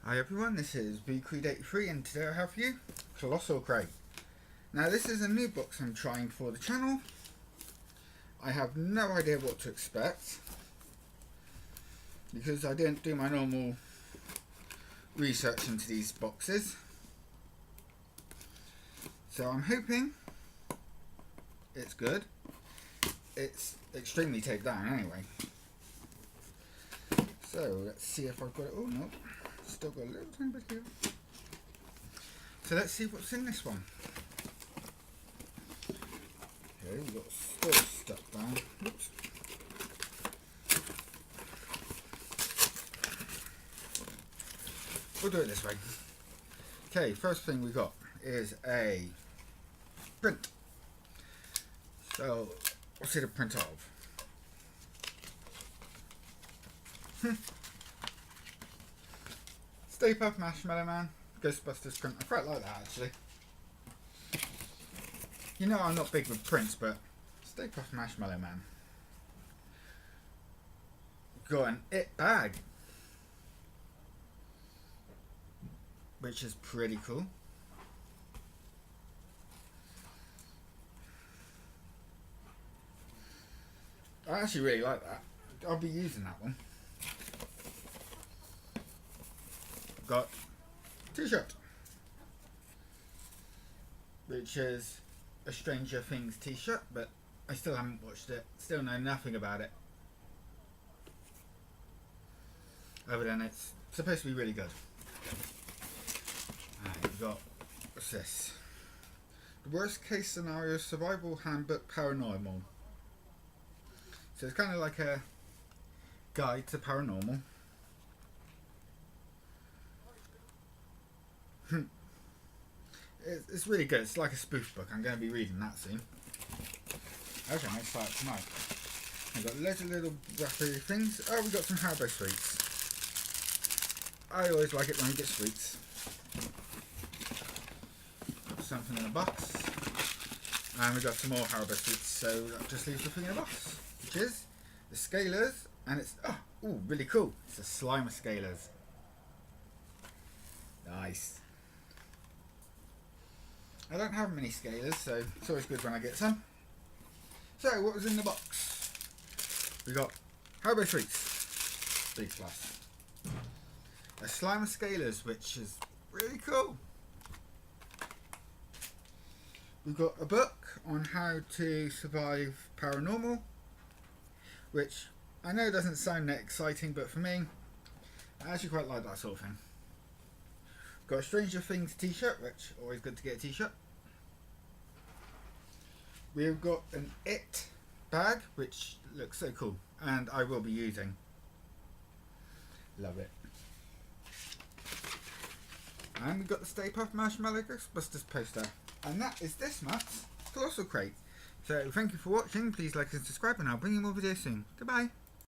Hi everyone, this is BCreed83 and today I have for you Colossal crate. Now this is a new box I'm trying for the channel. I have no idea what to expect because I didn't do my normal research into these boxes. So I'm hoping it's good. It's extremely taped down anyway. So let's see if I've got it. Oh no. Still got a little tiny bit here. So let's see what's in this one. Okay, we've got still stuck down. Oops. We'll do it this way. Okay, first thing we got is a print. So what's it a print of? Stay Puft Marshmallow Man, Ghostbusters print. I quite like that actually. You know I'm not big with prints, but Stay Puft Marshmallow Man. Got an It bag, which is pretty cool. I actually really like that. I'll be using that one. Got t-shirt, which is a Stranger Things t-shirt, but I still haven't watched it, still know nothing about it other than it's supposed to be really good. We've got, what's this? The Worst Case Scenario Survival Handbook Paranormal. So it's kind of like a guide to paranormal. It's really good. It's like a spoof book. I'm going to be reading that soon. Okay, let's start tonight. We've got loads of little wrappy things. Oh, we got some Haribo sweets. I always like it when you get sweets. Got something in a box. And we got some more Haribo sweets, so that just leaves the thing in a box, which is the Scalers, and it's really cool. It's a slime of Scalers. Nice. I don't have many Scalers, so it's always good when I get some. So, what was in the box? We got Haribo sweets, 3+. A slime of Scalers, which is really cool. We've got a book on how to survive paranormal, which I know doesn't sound that exciting, but for me, I actually quite like that sort of thing. Got a Stranger Things t-shirt, which always good to get a t-shirt. We've got an It bag, which looks so cool, and I will be using. Love it. And we've got the Stay Puft Marshmallow Ghostbusters poster. And that is this month's Colossal crate. So thank you for watching, please like and subscribe, and I'll bring you more videos soon. Goodbye.